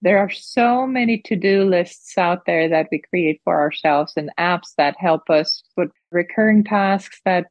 There are so many to-do lists out there that we create for ourselves and apps that help us with recurring tasks that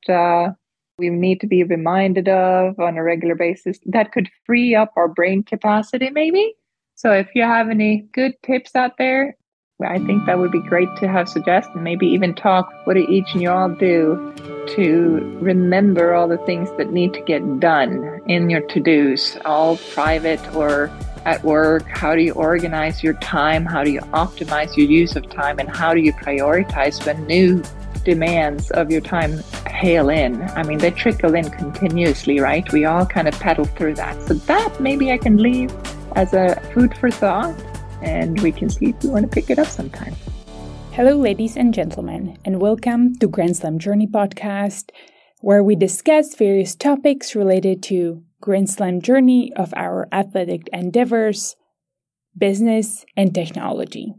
we need to be reminded of on a regular basis that could free up our brain capacity, maybe. So if you have any good tips out there, I think that would be great to have suggested, maybe even talk what each and you all do to remember all the things that need to get done in your to-dos, all private or at work. How do you organize your time? How do you optimize your use of time? And how do you prioritize when new demands of your time hail in? I mean, they trickle in continuously, right? We all kind of pedal through that. So that maybe I can leave as a food for thought, and we can see if we want to pick it up sometime. Hello, ladies and gentlemen, and welcome to Grand Slam Journey podcast, where we discuss various topics related to Grand Slam journey of our athletic endeavors, business, and technology.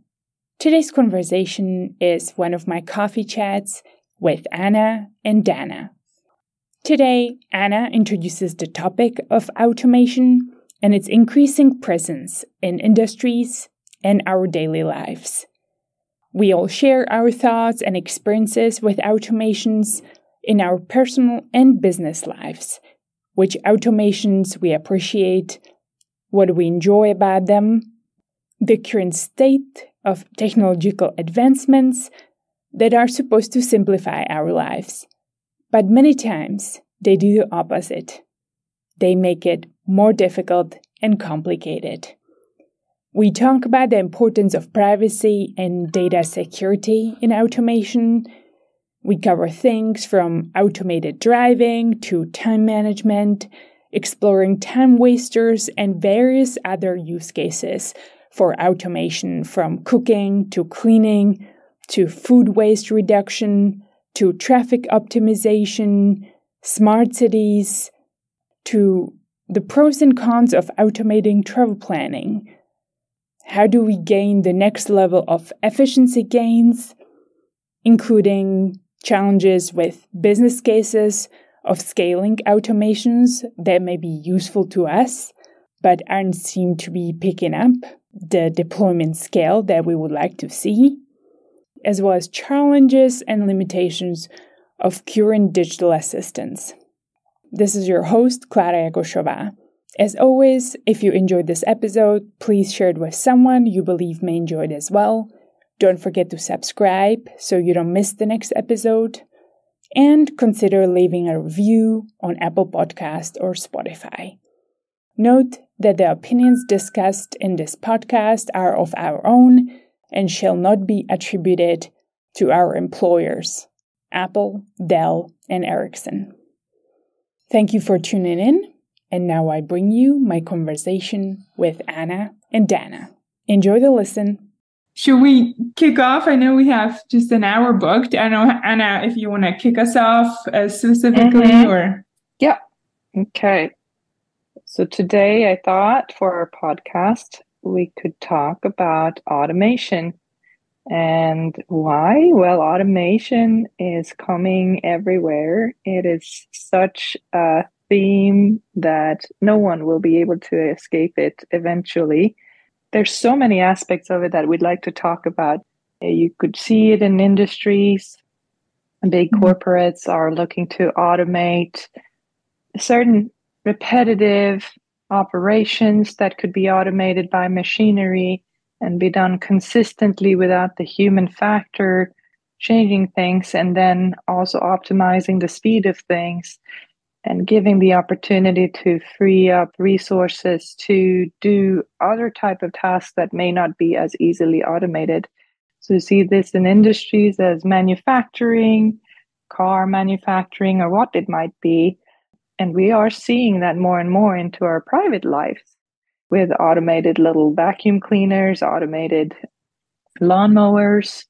Today's conversation is one of my coffee chats with Anna and Dana. Today, Anna introduces the topic of automation and its increasing presence in industries and our daily lives. We all share our thoughts and experiences with automations in our personal and business lives. Which automations we appreciate, what we enjoy about them, the current state of technological advancements that are supposed to simplify our lives. But many times, they do the opposite. They make it more difficult and complicated. We talk about the importance of privacy and data security in automation. We cover things from automated driving to time management, exploring time wasters and various other use cases for automation, from cooking to cleaning to food waste reduction to traffic optimization, smart cities, to the pros and cons of automating travel planning. How do we gain the next level of efficiency gains, including challenges with business cases of scaling automations that may be useful to us, but aren't seem to be picking up the deployment scale that we would like to see, as well as challenges and limitations of current digital assistants. This is your host, Klára Jakošová. As always, if you enjoyed this episode, please share it with someone you believe may enjoy it as well. Don't forget to subscribe so you don't miss the next episode. And consider leaving a review on Apple Podcast or Spotify. Note that the opinions discussed in this podcast are of our own and shall not be attributed to our employers, Apple, Dell, and Ericsson. Thank you for tuning in, and now I bring you my conversation with Anna and Dana. Enjoy the listen. Should we kick off? I know we have just an hour booked. I know, Anna, if you want to kick us off specifically or... Yeah. Okay. So today I thought for our podcast, we could talk about automation. And why? Well, automation is coming everywhere. It is such a theme that no one will be able to escape it eventually. There's so many aspects of it that we'd like to talk about. You could see it in industries. Big corporates are looking to automate certain repetitive operations that could be automated by machinery and be done consistently without the human factor changing things, and then also optimizing the speed of things and giving the opportunity to free up resources to do other type of tasks that may not be as easily automated. So you see this in industries as manufacturing, car manufacturing, or what it might be. And we are seeing that more and more into our private lives with automated little vacuum cleaners, automated lawnmowers.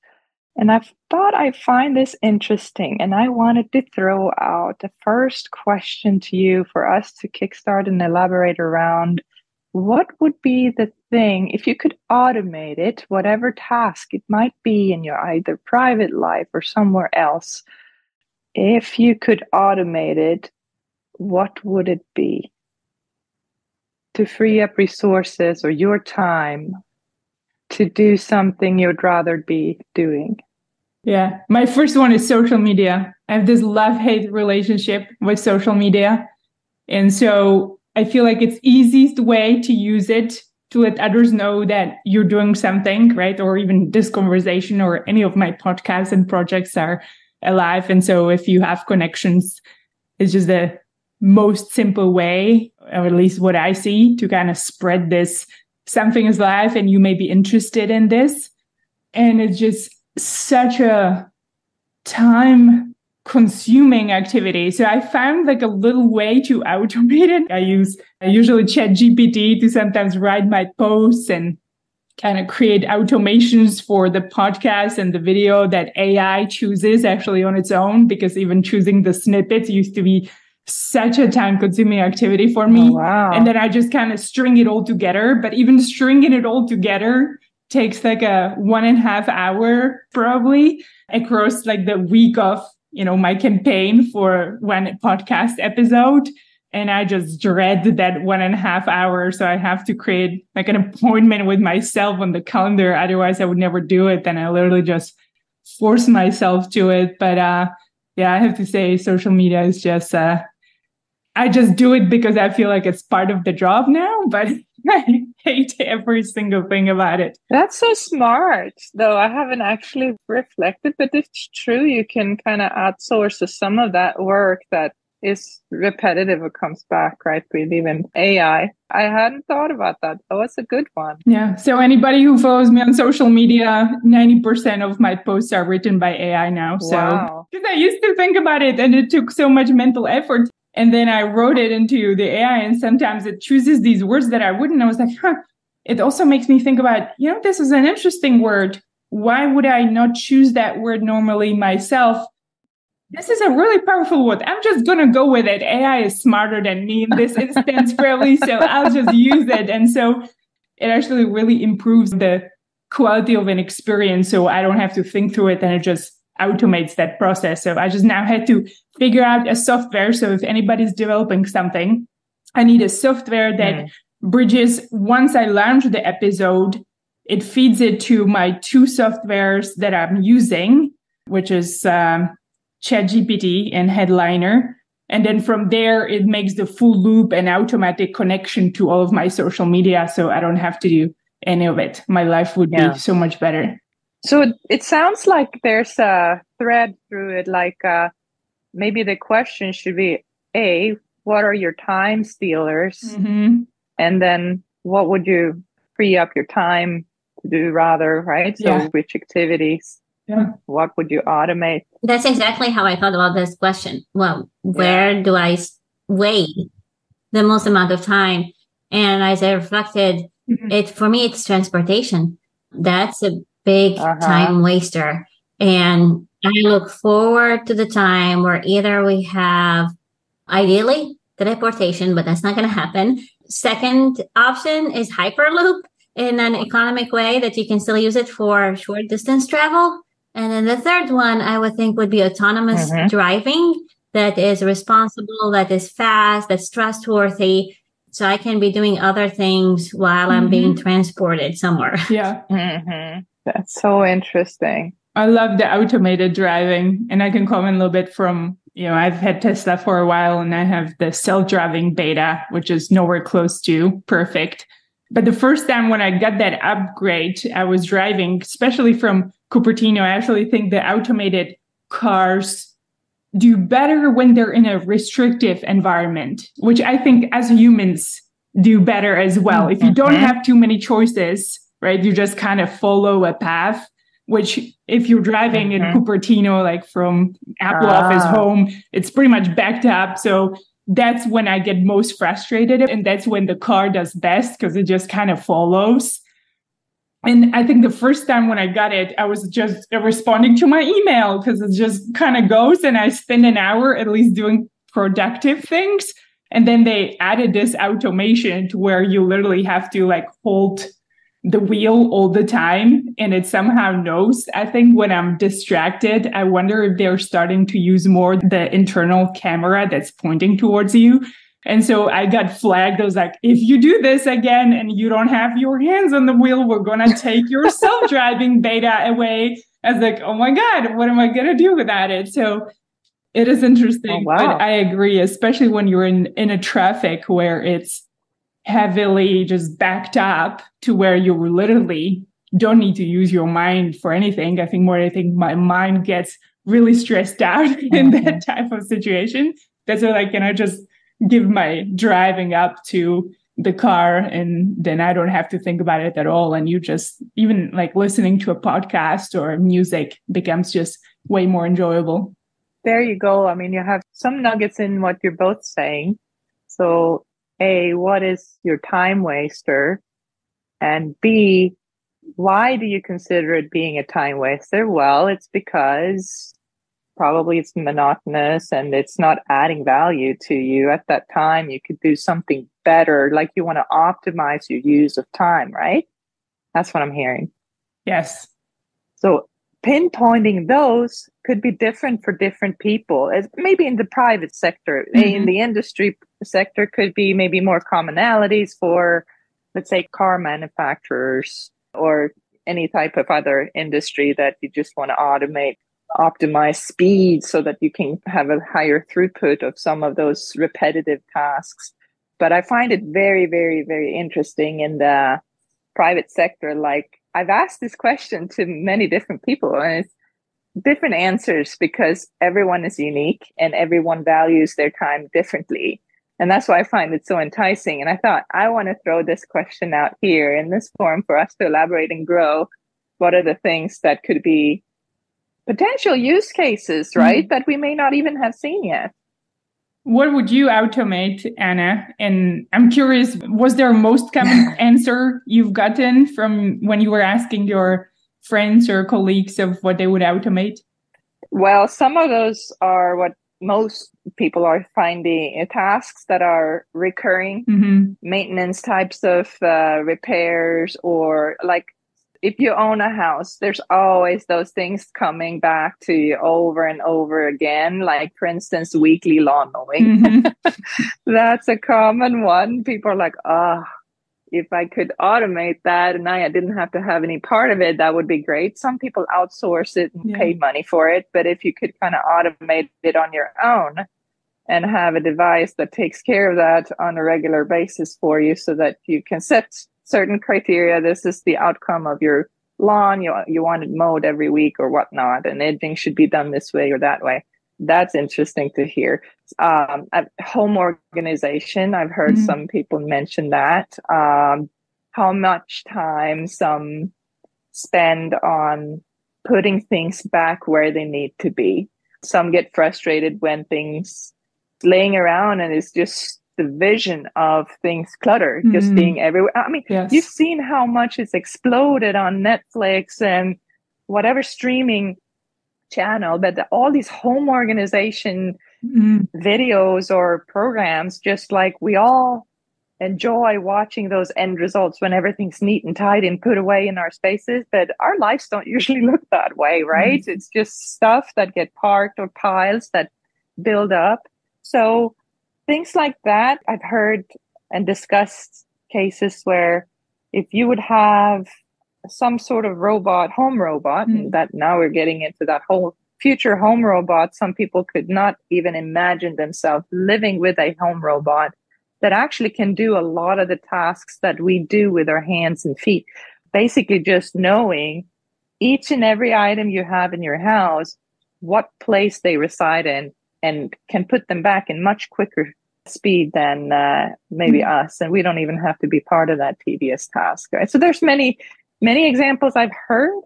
And I thought I find this interesting, and I wanted to throw out the first question to you for us to kickstart and elaborate around. What would be the thing, if you could automate it, whatever task it might be in your either private life or somewhere else, if you could automate it, what would it be? To free up resources or your time to do something you'd rather be doing? Yeah. My first one is social media. I have this love-hate relationship with social media. And so I feel like it's easiest way to use it to let others know that you're doing something, right? Or even this conversation or any of my podcasts and projects are alive. And so if you have connections, it's just the most simple way, or at least what I see, to kind of spread this something is live and you may be interested in this. And it's just such a time consuming activity. So I found like a little way to automate it. I usually ChatGPT to sometimes write my posts and kind of create automations for the podcast and the video that AI chooses actually on its own, because even choosing the snippets used to be such a time consuming activity for me. Oh, wow. And then I just kind of string it all together. But even stringing it all together takes like a 1.5 hour probably across like the week of, my campaign for one podcast episode. And I just dread that 1.5 hours. So I have to create like an appointment with myself on the calendar. Otherwise I would never do it. And I literally just force myself to it. But yeah, I have to say social media is just, I just do it because I feel like it's part of the job now, but I hate every single thing about it. That's so smart, though. I haven't actually reflected, but it's true. You can kind of outsource some of that work that is repetitive or comes back, right? With even AI. I hadn't thought about that. That was a good one. Yeah. So anybody who follows me on social media, 90% of my posts are written by AI now. Wow. So because I used to think about it and it took so much mental effort. And then I wrote it into the AI and sometimes it chooses these words that I wouldn't. I was like, It also makes me think about, this is an interesting word. Why would I not choose that word normally myself? This is a really powerful word. I'm just going to go with it. AI is smarter than me in this instance, probably. So I'll just use it. And so it actually really improves the quality of an experience. So I don't have to think through it and it just automates that process. So I just now had to figure out a software. So if anybody's developing something, I need a software that bridges. Once I launch the episode, it feeds it to my 2 softwares that I'm using, which is ChatGPT and Headliner. And then from there, it makes the full loop and automatic connection to all of my social media. So I don't have to do any of it. My life would be so much better. So it sounds like there's a thread through it, like maybe the question should be, A, what are your time stealers? Mm-hmm. And then what would you free up your time to do rather, right? So which activities? Yeah. What would you automate? That's exactly how I thought about this question. Well, where do I weigh the most amount of time? And as I reflected, for me, it's transportation. That's a big time waster. And I look forward to the time where either we have, ideally, teleportation, but that's not going to happen. Second option is Hyperloop in an economic way that you can still use it for short distance travel. And then the third one I would think would be autonomous driving that is responsible, that is fast, that's trustworthy. So I can be doing other things while I'm being transported somewhere. Yeah. That's so interesting. I love the automated driving. And I can comment a little bit from, I've had Tesla for a while and I have the self-driving beta, which is nowhere close to perfect. But the first time when I got that upgrade, I was driving, especially from Cupertino. I actually think the automated cars do better when they're in a restrictive environment, which I think as humans do better as well. If you don't have too many choices, right, you just kind of follow a path, which if you're driving in Cupertino, like from Apple office home, it's pretty much backed up. So that's when I get most frustrated. And that's when the car does best because it just kind of follows. And I think the first time when I got it, I was just responding to my email because it just kind of goes and I spend an hour at least doing productive things. And then they added this automation to where you literally have to like hold the wheel all the time. And it somehow knows, I think when I'm distracted, I wonder if they're starting to use more the internal camera that's pointing towards you. And so I got flagged. I was like, if you do this again and you don't have your hands on the wheel, we're going to take your self-driving beta away. I was like, oh my God, what am I going to do without it? So it is interesting. Oh, wow. But I agree, especially when you're in a traffic where it's heavily just backed up to where you literally don't need to use your mind for anything. I think my mind gets really stressed out in that type of situation. That's why, like, can I just give my driving up to the car and then I don't have to think about it at all. And you just, even like listening to a podcast or music becomes just way more enjoyable. There you go. I mean, you have some nuggets in what you're both saying. So A, what is your time waster? And B, why do you consider it being a time waster? Well, it's because probably it's monotonous and it's not adding value to you. At that time, you could do something better, like you want to optimize your use of time, right? That's what I'm hearing. Yes. So pinpointing those could be different for different people. Maybe in the private sector, in the industry sector, could be maybe more commonalities for, let's say, car manufacturers or any type of other industry that you just want to optimize speed so that you can have a higher throughput of some of those repetitive tasks. But I find it very, very, very interesting in the private sector. Like, I've asked this question to many different people, and it's different answers because everyone is unique and everyone values their time differently. And that's why I find it so enticing. And I thought, I want to throw this question out here in this forum for us to elaborate and grow. What are the things that could be potential use cases, right? That we may not even have seen yet. What would you automate, Anna? And I'm curious, was there a most common answer you've gotten from when you were asking your friends or colleagues of what they would automate? Well, some of those are what most people are finding, tasks that are recurring, maintenance types of repairs, or like if you own a house, there's always those things coming back to you over and over again. Like, for instance, weekly lawn mowing. That's a common one. People are like, if I could automate that and I didn't have to have any part of it, that would be great. Some people outsource it and pay money for it. But if you could kind of automate it on your own and have a device that takes care of that on a regular basis for you so that you can set certain criteria. This is the outcome of your lawn. You want it mowed every week or whatnot, and edging should be done this way or that way. That's interesting to hear. Home organization. I've heard some people mention that. How much time some spend on putting things back where they need to be. Some get frustrated when things laying around and it's just the vision of things cluttered, just being everywhere. I mean, you've seen how much it's exploded on Netflix and whatever streaming channel, but all these home organization videos or programs, just like we all enjoy watching those end results when everything's neat and tidy and put away in our spaces. But our lives don't usually look that way, right? It's just stuff that get parked or piles that build up. So things like that, I've heard and discussed cases where if you would have some sort of home robot, and that now we're getting into that whole future home robot. Some people could not even imagine themselves living with a home robot that actually can do a lot of the tasks that we do with our hands and feet. Basically just knowing each and every item you have in your house, what place they reside in, and can put them back in much quicker speed than maybe us. And we don't even have to be part of that tedious task, right? So there's many examples I've heard.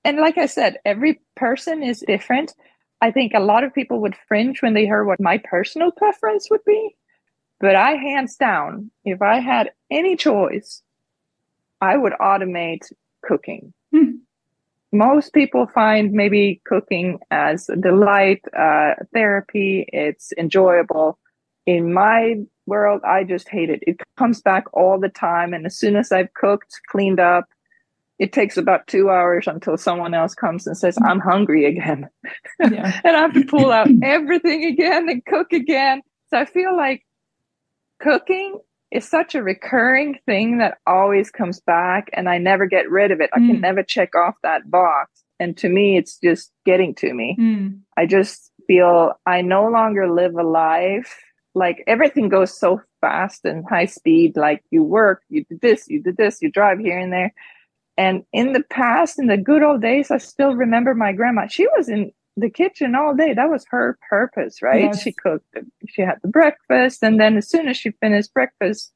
And like I said, every person is different. I think a lot of people would cringe when they heard what my personal preference would be. But I, hands down, if I had any choice, I would automate cooking. Most people find maybe cooking as a delight, therapy. It's enjoyable. In my world, I just hate it. It comes back all the time. And as soon as I've cooked, cleaned up, it takes about 2 hours until someone else comes and says, I'm hungry again. And I have to pull out everything again and cook again. So I feel like cooking is such a recurring thing that always comes back, and I never get rid of it. I can never check off that box. And to me, it's just getting to me. I just feel I no longer live a life like everything goes so fast and high speed. Like you work, you did this, you drive here and there. And in the past, in the good old days, I still remember my grandma. She was in the kitchen all day. That was her purpose, right? Yes. She cooked, she had the breakfast. And then as soon as she finished breakfast,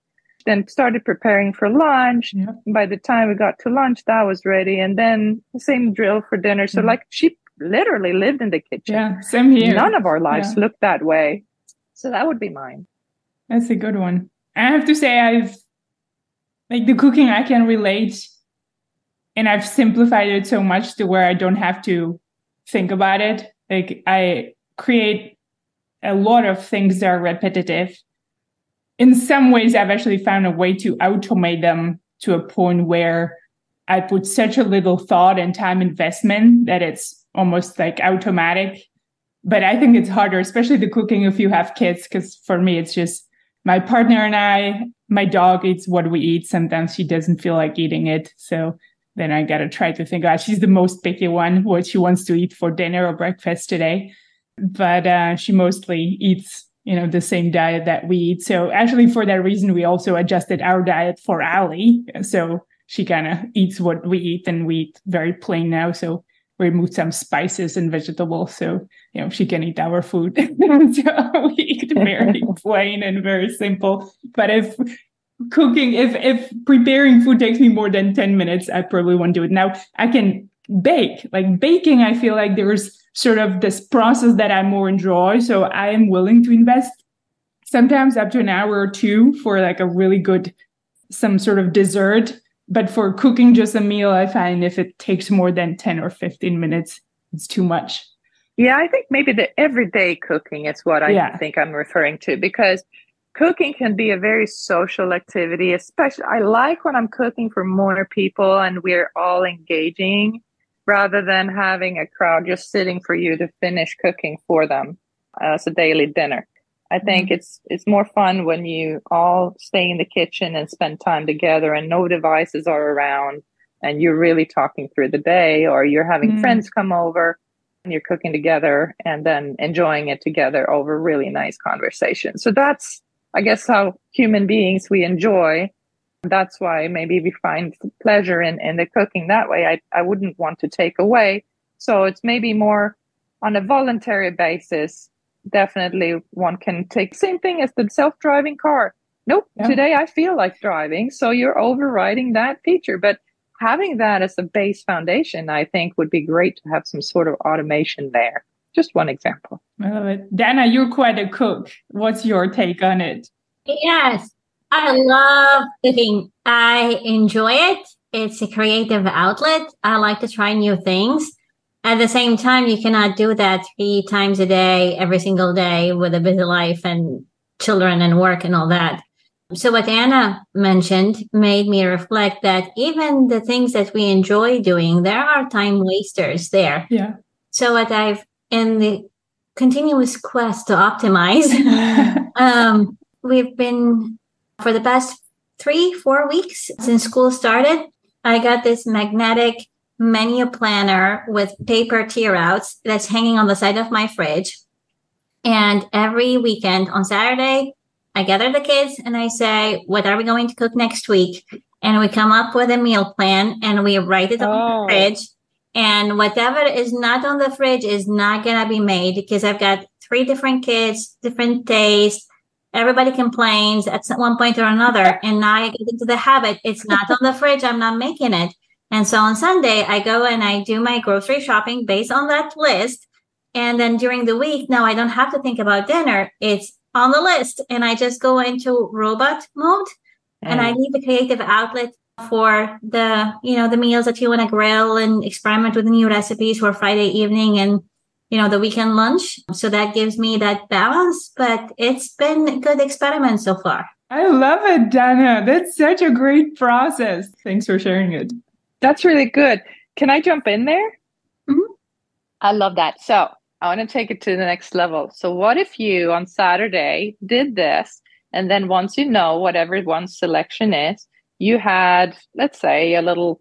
then started preparing for lunch. Yeah. By the time we got to lunch, that was ready. And then the same drill for dinner. So like she literally lived in the kitchen. Yeah, same here. None of our lives looked that way. So that would be mine. That's a good one. I have to say, the cooking I can relate, and I've simplified it so much to where I don't have to think about it. Like I create a lot of things that are repetitive. In some ways, I've actually found a way to automate them to a point where I put such a little thought and time investment that it's almost like automatic. But I think it's harder, especially the cooking if you have kids, because for me, it's just my partner and I, my dog eats what we eat. Sometimes she doesn't feel like eating it. So then I got to try to think, she's the most picky one, what she wants to eat for dinner or breakfast today. But she mostly eats, the same diet that we eat. So actually for that reason, we also adjusted our diet for Ali. So she kind of eats what we eat, and we eat very plain now. So we removed some spices and vegetables. So, she can eat our food. So we eat very plain and very simple. But if preparing food takes me more than 10 minutes, I probably won't do it. Now I can bake. Like baking, I feel like there's sort of this process that I more enjoy. So I am willing to invest sometimes up to an hour or two for like a really good, some sort of dessert. But for cooking just a meal, I find if it takes more than 10 or 15 minutes, it's too much. Yeah, I think maybe the everyday cooking is what I think I'm referring to, because cooking can be a very social activity. Especially, I like when I'm cooking for more people and we're all engaging, rather than having a crowd just sitting for you to finish cooking for them as a daily dinner. I think it's more fun when you all stay in the kitchen and spend time together and no devices are around and you're really talking through the day, or you're having friends come over and you're cooking together and then enjoying it together over really nice conversation. So that's, I guess, how human beings we enjoy. That's why maybe we find pleasure in the cooking that way. I wouldn't want to take away. So it's maybe more on a voluntary basis. Definitely one can take same thing as the self-driving car. Nope, today I feel like driving. So you're overriding that feature. But having that as a base foundation, I think would be great to have some sort of automation there. Just one example. I love it. Dana, you're quite a cook. What's your take on it? Yes, I love cooking. I enjoy it. It's a creative outlet. I like to try new things. At the same time, you cannot do that 3 times a day, every single day with a busy life and children and work and all that. So what Anna mentioned made me reflect that even the things that we enjoy doing, there are time wasters there. Yeah. So what in the continuous quest to optimize, we've been for the past 3-4 weeks since school started, I got this magnetic menu planner with paper tear outs that's hanging on the side of my fridge. And every weekend on Saturday, I gather the kids and I say, what are we going to cook next week? And we come up with a meal plan and we write it on the fridge. And whatever is not on the fridge is not going to be made, because I've got 3 different kids, different tastes. Everybody complains at one point or another. And now I get into the habit. It's not on the fridge. I'm not making it. And so on Sunday, I go and I do my grocery shopping based on that list. And then during the week, now I don't have to think about dinner. It's on the list. And I just go into robot mode and I leave a creative outlet for the meals that you want to grill and experiment with new recipes for Friday evening and, the weekend lunch. So that gives me that balance. But it's been a good experiment so far. I love it, Dana. That's such a great process. Thanks for sharing it. That's really good. Can I jump in there? Mm-hmm. I love that. So I want to take it to the next level. So what if you on Saturday did this And then once you know whatever one selection is, you had, let's say, a little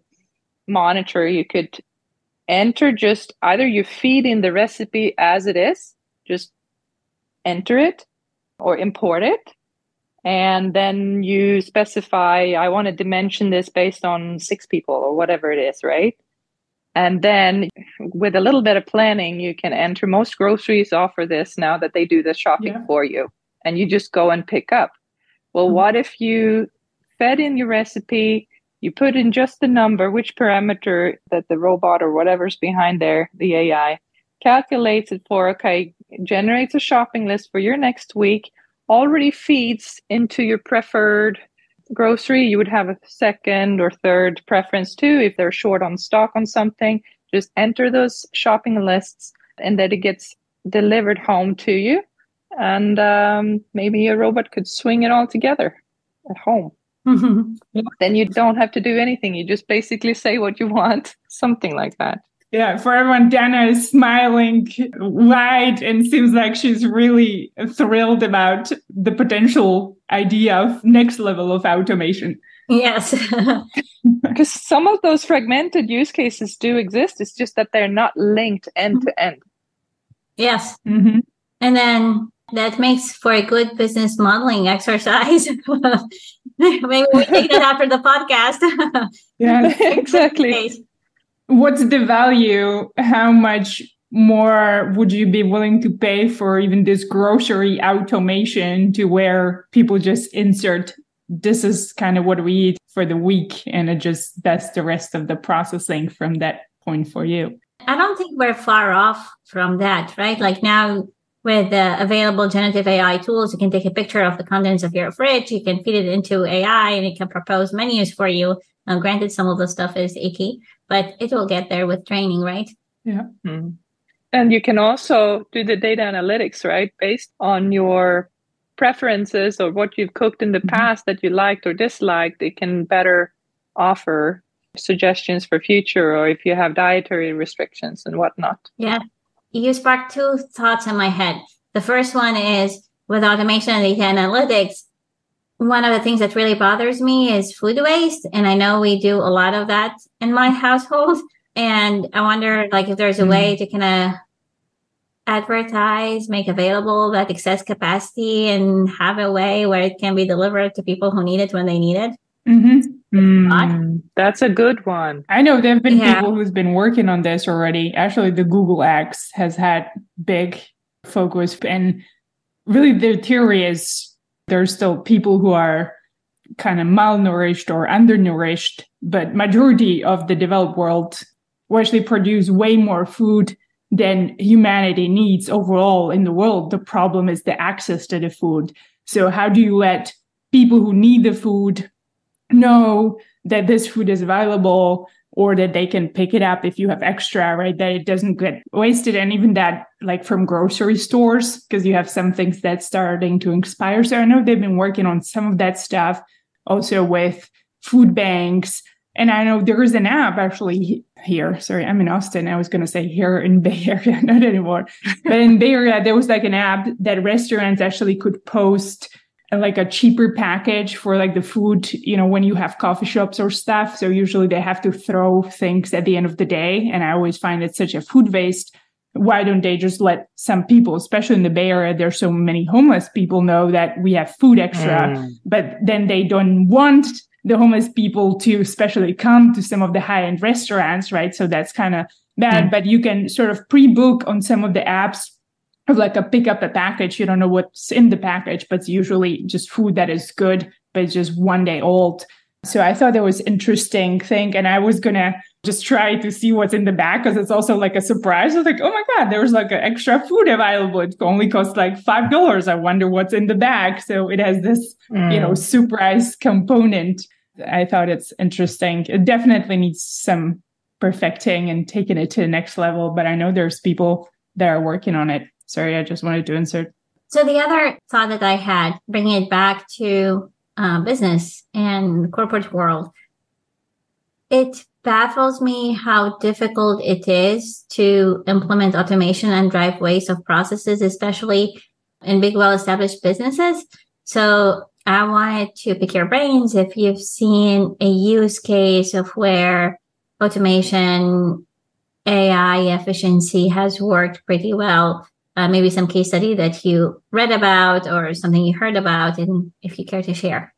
monitor you could enter. Just either you feed in the recipe as it is, just enter it, or import it. And then you specify, I want to dimension this based on 6 people or whatever it is, right? And then with a little bit of planning, you can enter. Most groceries offer this now that they do the shopping for you, and you just go and pick up. Well, what if you fed in your recipe, you put in just the number, which parameter that the robot or whatever's behind there, the AI, calculates it for, okay, generates a shopping list for your next week, already feeds into your preferred grocery. You would have a second or third preference too if they're short on stock on something. Just enter those shopping lists, and then it gets delivered home to you. And maybe a robot could swing it all together at home. Then you don't have to do anything. You just basically say what you want, something like that. Yeah, for everyone, Dana is smiling wide and seems like she's really thrilled about the potential idea of next level of automation. Yes. Because some of those fragmented use cases do exist. It's just that they're not linked end to end. Yes. And then that makes for a good business modeling exercise. Maybe we take that after the podcast. Yeah, exactly. What's the value? How much more would you be willing to pay for even this grocery automation, to where people just insert, this is kind of what we eat for the week, and it just does the rest of the processing from that point for you? I don't think we're far off from that, right? Like now with the available generative AI tools, you can take a picture of the contents of your fridge, you can feed it into AI, and it can propose menus for you. Granted, some of the stuff is icky, but it will get there with training, right? Yeah. And you can also do the data analytics, right? Based on your preferences or what you've cooked in the past that you liked or disliked, it can better offer suggestions for future, or if you have dietary restrictions and whatnot. Yeah. You sparked 2 thoughts in my head. The first one is with automation and data analytics, one of the things that really bothers me is food waste. And I know we do a lot of that in my household. And I wonder, like, if there's a way to kind of advertise, make available that excess capacity, and have a way where it can be delivered to people who need it when they need it. That's a good one. I know there have been people who's been working on this already. Actually, the Google X has had big focus, and really the theory is there's still people who are kind of malnourished or undernourished, but majority of the developed world will actually produce way more food than humanity needs overall in the world. The problem is the access to the food. So how do you let people who need the food know that this food is available, or that they can pick it up if you have extra, right? That it doesn't get wasted. And even that, like from grocery stores, because you have some things that's starting to expire. So I know they've been working on some of that stuff also with food banks. And I know there is an app actually here. Sorry, I'm in Austin. I was going to say here in Bay Area, not anymore. But in Bay Area, there was like an app that restaurants actually could post like a cheaper package for like the food, you know, when you have coffee shops or stuff. So usually they have to throw things at the end of the day. And I always find it such a food waste. Why don't they just let some people, especially in the Bay Area, there's so many homeless people, know that we have food extra, but then they don't want the homeless people to especially come to some of the high-end restaurants, right? So that's kind of bad, but you can sort of pre-book on some of the apps of like a pick up a package. You don't know what's in the package, but it's usually just food that is good, but it's just one day old. So I thought that was interesting thing. And I was going to just try to see what's in the bag, because it's also like a surprise. I was like, oh my God, there's like an extra food available. It only costs like $5. I wonder what's in the bag. So it has this, you know, surprise component. I thought it's interesting. It definitely needs some perfecting and taking it to the next level. But I know there's people that are working on it. Sorry, I just wanted to insert. So the other thought that I had, bringing it back to business and corporate world, it baffles me how difficult it is to implement automation and drive ways of processes, especially in big, well-established businesses. So I wanted to pick your brains if you've seen a use case of where automation, AI efficiency has worked pretty well. Maybe some case study that you read about or something you heard about, and if you care to share.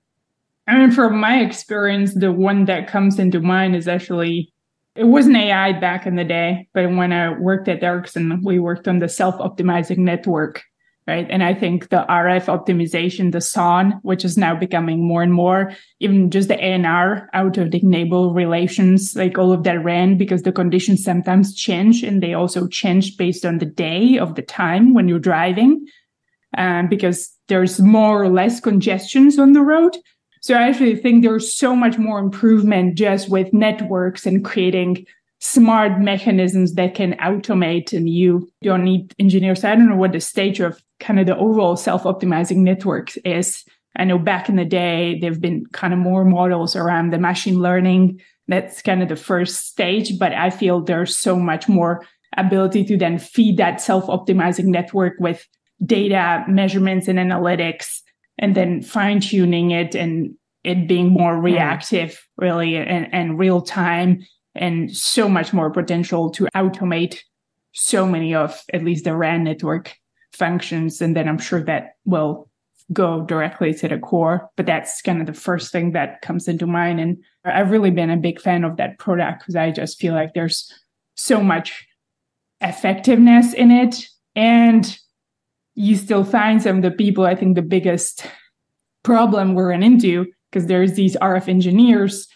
I mean, from my experience, the one that comes into mind is actually, it wasn't AI back in the day, but when I worked at Ericsson, we worked on the self-optimizing network, right? And I think the RF optimization, the SON, which is now becoming more and more, even just the ANR, out of the neighbor relations, like all of that ran because the conditions sometimes change, and they also change based on the day of the time when you're driving, because there's more or less congestions on the road. So I actually think there's so much more improvement just with networks and creating smart mechanisms that can automate, and you don't need engineers. I don't know what the stage of kind of the overall self-optimizing networks is. I know back in the day, there've been kind of more models around the machine learning. That's kind of the first stage, but I feel there's so much more ability to then feed that self-optimizing network with data measurements and analytics, and then fine-tuning it and it being more reactive, really, and real time, and so much more potential to automate so many of at least the RAN network functions. And then I'm sure that will go directly to the core. But that's kind of the first thing that comes into mind. And I've really been a big fan of that product because I just feel like there's so much effectiveness in it. And you still find some of the people, I think the biggest problem we're into, because there's these RF engineers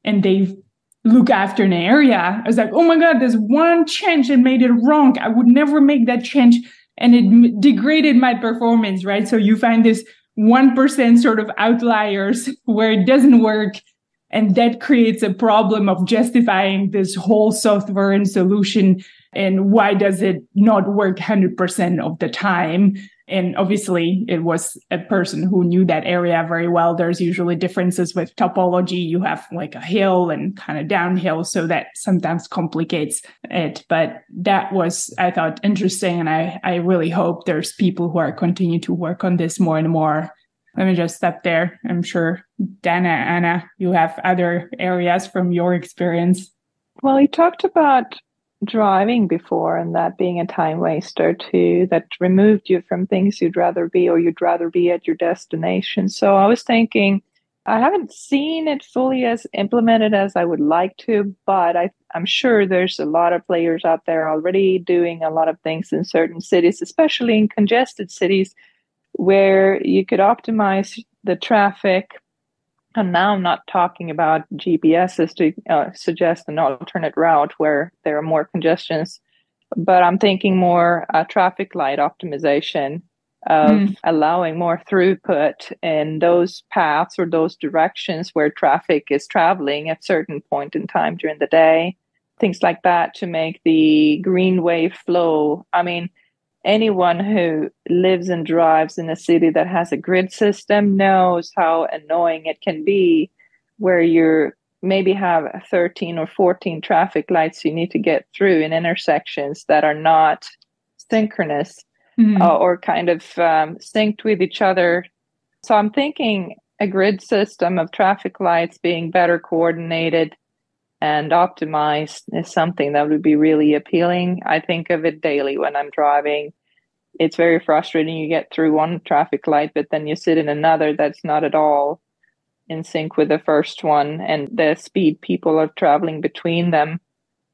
and they look after an area. I was like, oh my God, there's one change that made it wrong. I would never make that change. And it degraded my performance, right? So you find this 1% sort of outliers where it doesn't work. And that creates a problem of justifying this whole software and solution. And why does it not work 100% of the time? And obviously, it was a person who knew that area very well. There's usually differences with topology. You have like a hill and kind of downhill, so that sometimes complicates it. But that was, I thought, interesting. And I really hope there's people who are continuing to work on this more and more. Let me just stop there. I'm sure, Dana, Anna, you have other areas from your experience. Well, you talked about driving before and that being a time waster too, that removed you from things you'd rather be, or you'd rather be at your destination. So I was thinking, I haven't seen it fully as implemented as I would like to, but I'm sure there's a lot of players out there already doing a lot of things in certain cities, especially in congested cities, where you could optimize the traffic. And now I'm not talking about GPSs to suggest an alternate route where there are more congestions, but I'm thinking more traffic light optimization of allowing more throughput in those paths or those directions where traffic is traveling at a certain point in time during the day. Things like that to make the green wave flow. I mean, anyone who lives and drives in a city that has a grid system knows how annoying it can be, where you maybe have 13 or 14 traffic lights you need to get through in intersections that are not synchronous or kind of synced with each other. So I'm thinking a grid system of traffic lights being better coordinated and optimized is something that would be really appealing. I think of it daily when I'm driving. It's very frustrating. You get through one traffic light, but then you sit in another that's not at all in sync with the first one, and the speed people are traveling between them.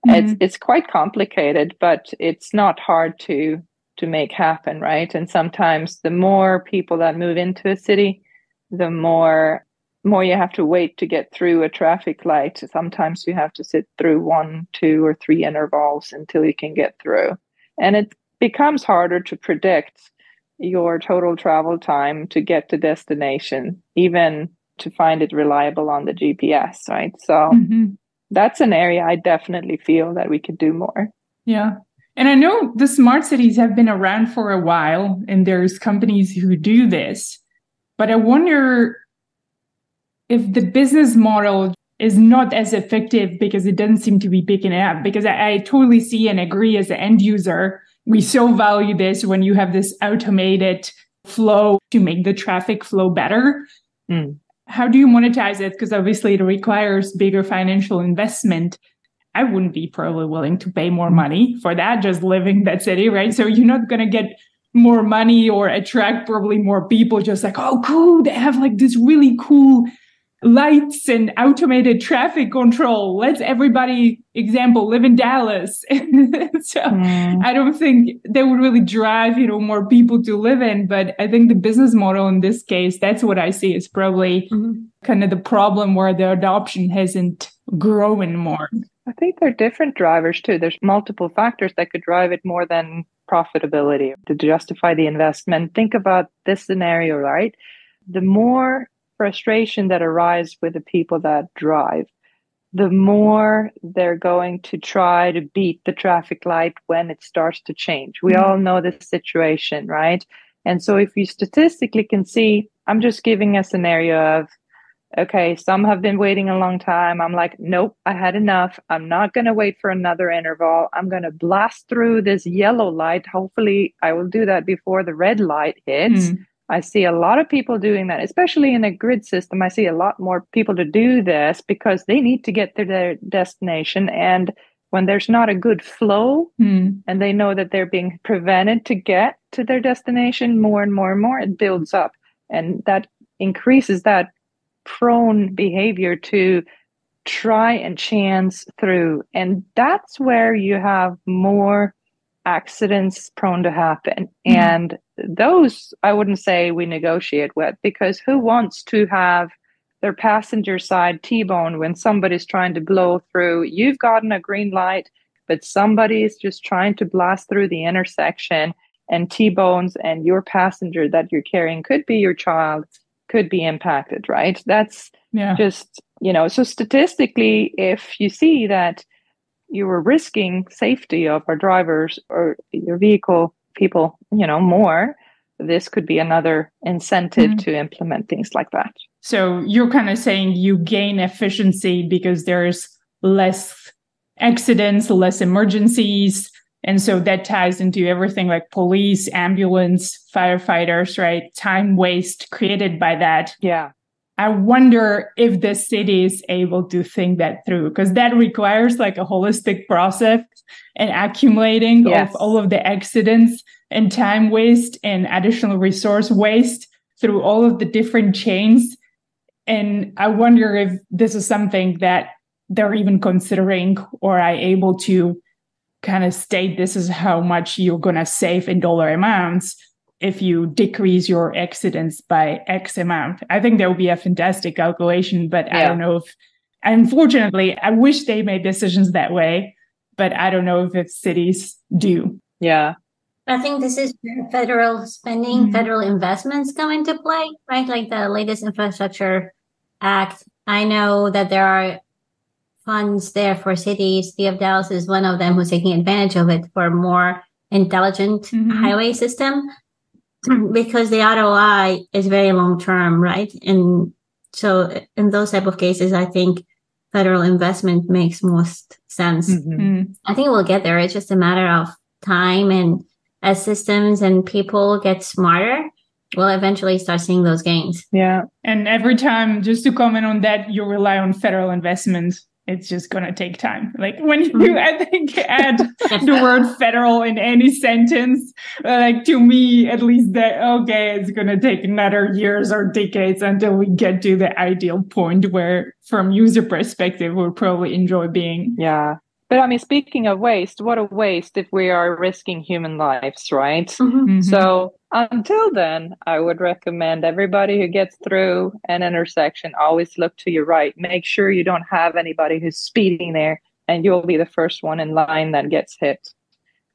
It's quite complicated, but it's not hard to make happen, right? And sometimes the more people that move into a city, the more you have to wait to get through a traffic light. Sometimes you have to sit through 1, 2, or 3 intervals until you can get through. And it becomes harder to predict your total travel time to get to destination, even to find it reliable on the GPS, right? So that's an area I definitely feel that we could do more. Yeah. And I know the smart cities have been around for a while, and there's companies who do this. But I wonder if the business model is not as effective because it doesn't seem to be picking it up. Because I totally see and agree as an end user, we so value this when you have this automated flow to make the traffic flow better. How do you monetize it? Because obviously it requires bigger financial investment. I wouldn't be probably willing to pay more money for that, just living that city, right? So you're not going to get more money or attract probably more people just like, oh, cool, they have like this really cool lights and automated traffic control. Let's everybody, example, live in Dallas. So I don't think they would really drive, more people to live in. But I think the business model in this case, that's what I see is probably kind of the problem where the adoption hasn't grown more. I think there are different drivers too. There's multiple factors that could drive it more than profitability to justify the investment. Think about this scenario, right? The more frustration that arises with the people that drive, the more they're going to try to beat the traffic light when it starts to change. We all know this situation, right? And so if you statistically can see, I'm just giving a scenario of, okay, some have been waiting a long time. I'm like, nope, I had enough. I'm not going to wait for another interval. I'm going to blast through this yellow light. Hopefully I will do that before the red light hits. I see a lot of people doing that, especially in a grid system. I see a lot more people to do this because they need to get to their destination. And when there's not a good flow and they know that they're being prevented to get to their destination more and more and more, it builds up. And that increases that prone behavior to try and chance through. And that's where you have more accidents prone to happen. And those, I wouldn't say we negotiate with, because who wants to have their passenger side T-bone when somebody's trying to blow through? You've gotten a green light, but somebody is just trying to blast through the intersection and T-bones, and your passenger that you're carrying, could be your child, could be impacted, right? That's just, so statistically, if you see that you were risking safety of our drivers or your vehicle people, more, this could be another incentive to implement things like that. So you're kind of saying you gain efficiency because there's less accidents, less emergencies. And so that ties into everything like police, ambulance, firefighters, right? Time waste created by that. Yeah. I wonder if the city is able to think that through, because that requires like a holistic process and accumulating of all of the accidents and time waste and additional resource waste through all of the different chains. And I wonder if this is something that they're even considering, or are able to kind of state this is how much you're going to save in dollar amounts if you decrease your accidents by X amount. I think that would be a fantastic calculation, but I don't know if, unfortunately, I wish they made decisions that way, but I don't know if cities do. Yeah. I think this is where federal spending, federal investments come into play, right? Like the latest Infrastructure Act. I know that there are funds there for cities. City of Dallas is one of them who's taking advantage of it for more intelligent highway system, because the ROI is very long term, right? And so in those type of cases, I think federal investment makes most sense. I think we'll get there. It's just a matter of time, and as systems and people get smarter, we'll eventually start seeing those gains. Yeah. And every time, just to comment on that, you rely on federal investments. It's just going to take time. Like when you, I think, add the word federal in any sentence, like to me, at least that, okay, it's going to take another years or decades until we get to the ideal point where from user perspective, we'll probably enjoy being. Yeah. But I mean, speaking of waste, what a waste if we are risking human lives, right? So until then, I would recommend everybody who gets through an intersection, always look to your right. Make sure you don't have anybody who's speeding there, and you'll be the first one in line that gets hit.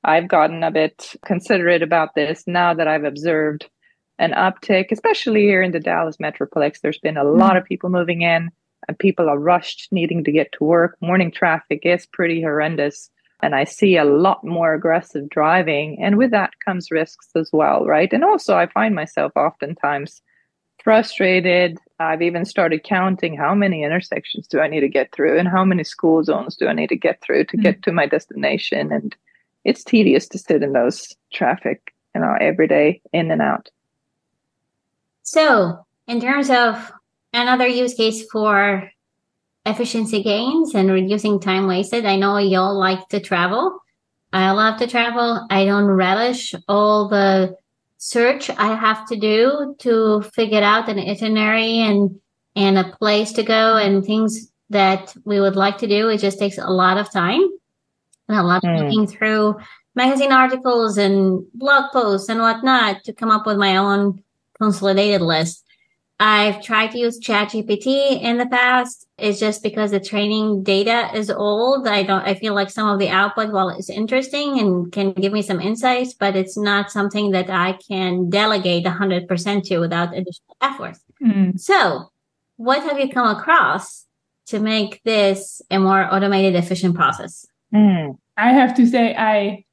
I've gotten a bit considerate about this now that I've observed an uptick, especially here in the Dallas Metroplex. There's been a lot of people moving in. And people are rushed, needing to get to work. Morning traffic is pretty horrendous. And I see a lot more aggressive driving. And with that comes risks as well, right? And also I find myself oftentimes frustrated. I've even started counting how many intersections do I need to get through and how many school zones do I need to get through to get to my destination. And it's tedious to sit in those traffic, every day in and out. So in terms of another use case for efficiency gains and reducing time wasted, I know y'all like to travel. I love to travel. I don't relish all the search I have to do to figure out an itinerary and a place to go and things that we would like to do. It just takes a lot of time and a lot of looking through magazine articles and blog posts and whatnot to come up with my own consolidated list. I've tried to use ChatGPT in the past. It's just because the training data is old. I feel like some of the output, while it's interesting and can give me some insights, but it's not something that I can delegate 100% to without additional effort. So what have you come across to make this a more automated, efficient process? I have to say, I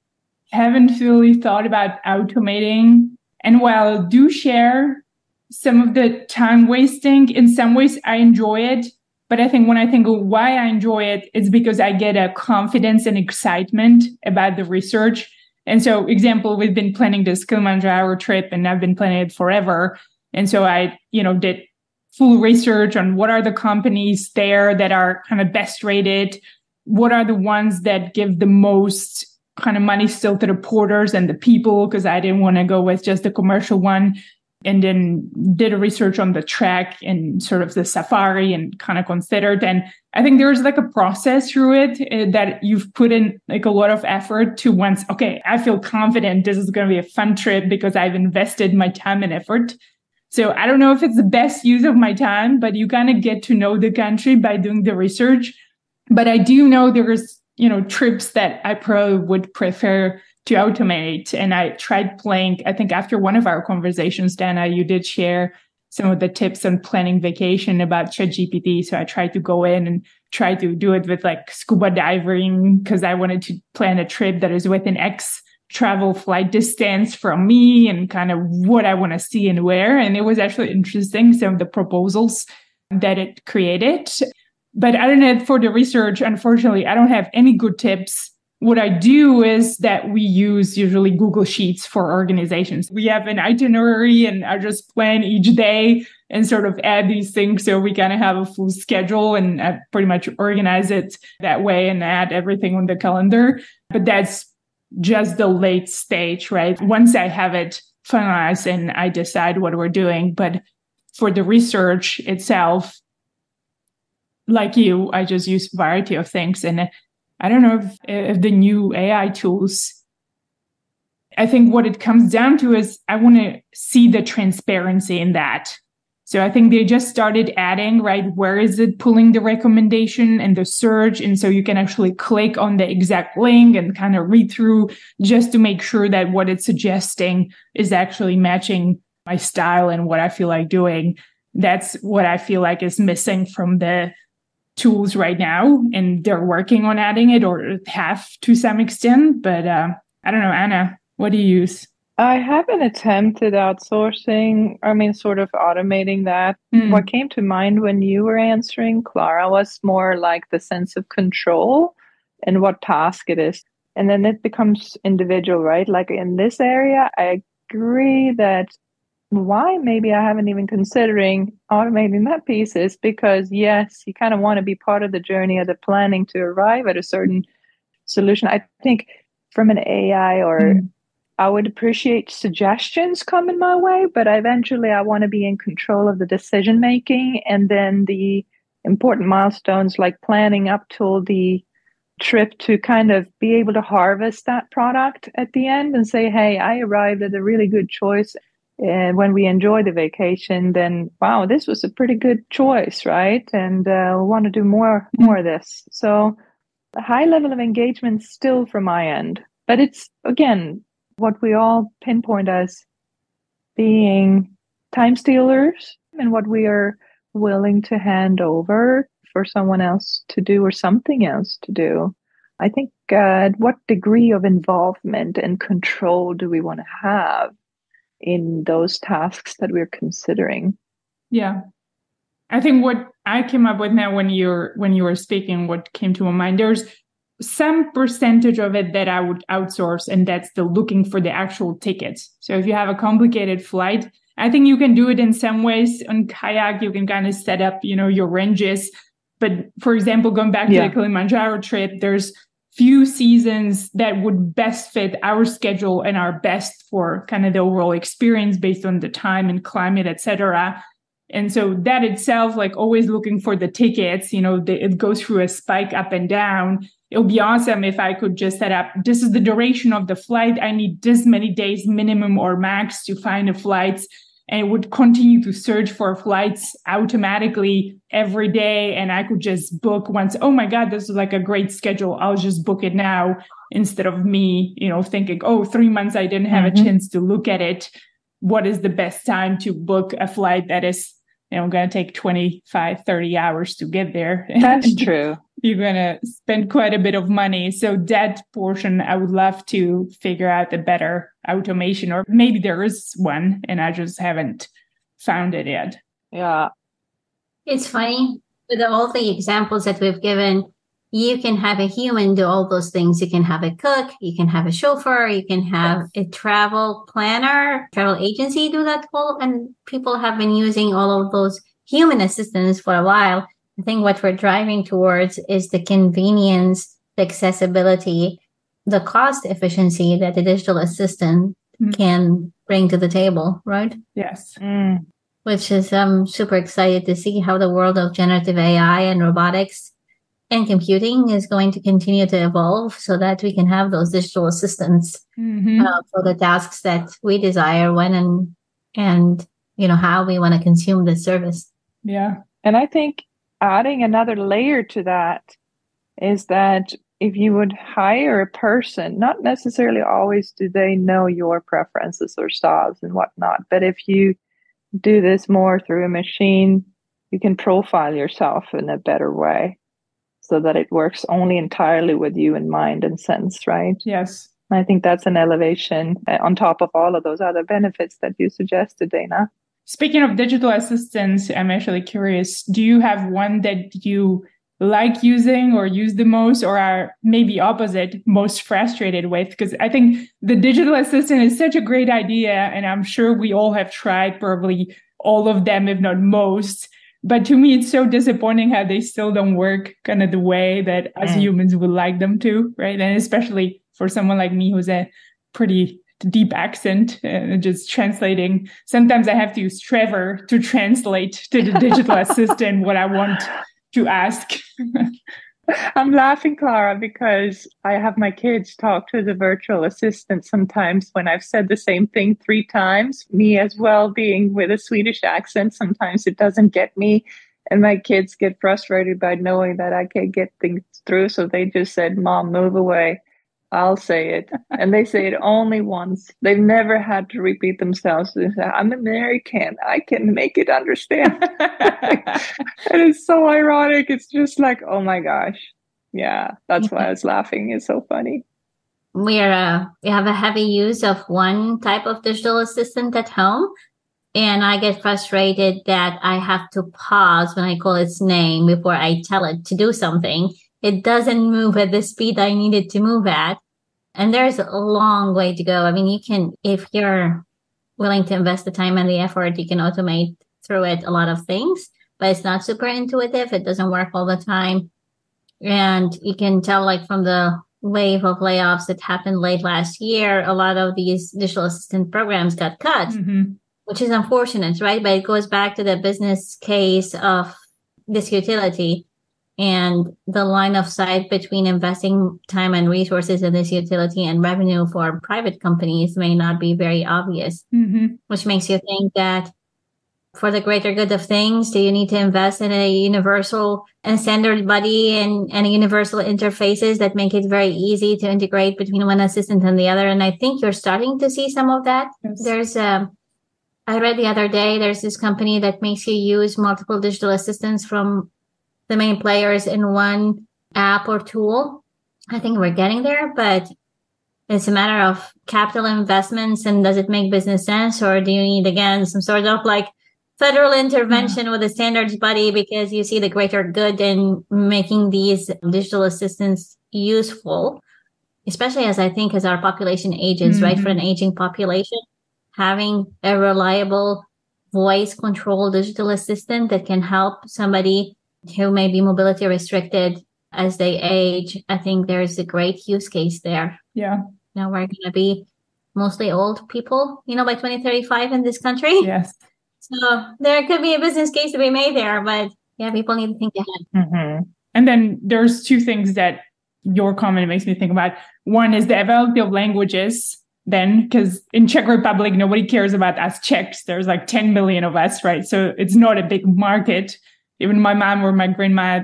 haven't really thought about automating. And while I do share some of the time wasting, in some ways I enjoy it. But I think when I think of why I enjoy it, it's because I get a confidence and excitement about the research. And so, example, we've been planning this Kilimanjaro trip and I've been planning it forever. And so I, did full research on what are the companies there that are kind of best rated, what are the ones that give the most kind of money still to the porters and the people, because I didn't want to go with just the commercial one. And then did a research on the trek and sort of the safari and kind of considered. And I think there's like a process through it that you've put in like a lot of effort to once, okay, I feel confident this is going to be a fun trip because I've invested my time and effort. So I don't know if it's the best use of my time, but you kind of get to know the country by doing the research. But I do know there's, trips that I probably would prefer to automate. And I tried playing, I think after one of our conversations, Dana, you did share some of the tips on planning vacation about ChatGPT. So I tried to go in and try to do it with like scuba diving because I wanted to plan a trip that is within X travel flight distance from me and kind of what I want to see and where. And it was actually interesting, some of the proposals that it created. But I don't know, for the research, unfortunately, I don't have any good tips. What I do is that we use usually Google Sheets for organizations. We have an itinerary and I just plan each day and sort of add these things so we kind of have a full schedule, and I pretty much organize it that way and add everything on the calendar. But that's just the late stage, right? Once I have it finalized and I decide what we're doing. But for the research itself, like you, I just use a variety of things. And I don't know if the new AI tools, I think what it comes down to is I want to see the transparency in that. So I think they just started adding, right, where is it pulling the recommendation and the search? And so you can actually click on the exact link and kind of read through just to make sure that what it's suggesting is actually matching my style and what I feel like doing. That's what I feel like is missing from the tools right now, and they're working on adding it or have to some extent. But I don't know, Anna, what do you use? I haven't attempted outsourcing, sort of automating that. What came to mind when you were answering, Clara, was more like the sense of control and what task it is. And then it becomes individual, right? Like in this area, I agree that why maybe I haven't even considering automating that piece is because, yes, you kind of want to be part of the journey of the planning to arrive at a certain solution. I think from an AI or I would appreciate suggestions coming my way, but eventually I want to be in control of the decision making, and then the important milestones like planning up till the trip to kind of be able to harvest that product at the end and say, hey, I arrived at a really good choice. And when we enjoy the vacation, then, wow, this was a pretty good choice, right? And we want to do more of this. So a high level of engagement still from my end. But it's, again, what we all pinpoint as being time stealers and what we are willing to hand over for someone else to do or something else to do. I think what degree of involvement and control do we want to have in those tasks that we're considering? Yeah. I think what I came up with now when you were speaking, what came to my mind, there's some percentage of it that I would outsource, and that's the looking for the actual tickets. So if you have a complicated flight, I think you can do it in some ways. On kayak, you can kind of set up, your ranges. But for example, going back to the Kilimanjaro trip, there's few seasons that would best fit our schedule and are best for kind of the overall experience based on the time and climate, etc. And so that itself, like always looking for the tickets, it goes through a spike up and down. It would be awesome if I could just set up, this is the duration of the flight. I need this many days minimum or max to find the flights. And it would continue to search for flights automatically every day. And I could just book once, oh my God, this is like a great schedule. I'll just book it now instead of me, thinking, 3 months I didn't have a chance to look at it. What is the best time to book a flight that is, going to take 25, 30 hours to get there? That's true. You're going to spend quite a bit of money. So that portion, I would love to figure out a better automation, or maybe there is one and I just haven't found it yet. Yeah. It's funny, with all the examples that we've given, you can have a human do all those things. You can have a cook, you can have a chauffeur, you can have a travel planner, travel agency do that all. And people have been using all of those human assistants for a while. I think what we're driving towards is the convenience, the accessibility, the cost efficiency that the digital assistant can bring to the table, right? Yes. Which is, I'm super excited to see how the world of generative AI and robotics and computing is going to continue to evolve so that we can have those digital assistants for the tasks that we desire when and how we want to consume the service. Yeah. And I think adding another layer to that is that if you would hire a person, not necessarily always do they know your preferences or styles and whatnot, but if you do this more through a machine, you can profile yourself in a better way so that it works only entirely with you in mind and sense, right? Yes. I think that's an elevation on top of all of those other benefits that you suggested, Dana. Speaking of digital assistants, I'm actually curious, do you have one that you like using or use the most, or are maybe opposite, most frustrated with? Because I think the digital assistant is such a great idea, and I'm sure we all have tried probably all of them, if not most. But to me, it's so disappointing how they still don't work kind of the way that us humans would like them to, right? And especially for someone like me who's a pretty deep accent, just translating. Sometimes I have to use Trevor to translate to the digital assistant what I want to ask. I'm laughing, Clara, because I have my kids talk to the virtual assistant sometimes when I've said the same thing 3 times. Me as well, being with a Swedish accent, sometimes it doesn't get me. And my kids get frustrated by knowing that I can't get things through. So they just said, Mom, move away. I'll say it. And they say it only once. They've never had to repeat themselves. They say, I'm American. I can make it understand. It is so ironic. It's just like, oh my gosh. Yeah, that's why I was laughing. It's so funny. We have a heavy use of one type of digital assistant at home. And I get frustrated that I have to pause when I call its name before I tell it to do something. It doesn't move at the speed I need it to move at. And there's a long way to go. I mean, you can, if you're willing to invest the time and the effort, you can automate through it a lot of things, but it's not super intuitive. It doesn't work all the time. And you can tell, like, from the wave of layoffs that happened late last year, a lot of these digital assistant programs got cut, which is unfortunate, right? But it goes back to the business case of this utility. And the line of sight between investing time and resources in this utility and revenue for private companies may not be very obvious, which makes you think that for the greater good of things, do you need to invest in a universal and standard body and universal interfaces that make it very easy to integrate between one assistant and the other? And I think you're starting to see some of that. Yes. There's I read the other day, there's this company that makes you use multiple digital assistants from the main players in one app or tool. I think we're getting there, but it's a matter of capital investments, and does it make business sense, or do you need, again, some sort of like federal intervention with a standards body because you see the greater good in making these digital assistants useful, especially as our population ages, right? For an aging population, having a reliable voice control digital assistant that can help somebody who may be mobility restricted as they age. I think there's a great use case there. Yeah. We're going to be mostly old people, by 2035 in this country. Yes. So there could be a business case to be made there, but yeah, people need to think ahead. Mm-hmm. And then there's two things that your comment makes me think about. One is the availability of languages. Then, because in Czech Republic, nobody cares about us Czechs. There's like 10 million of us, right? So it's not a big market. Even my mom or my grandma,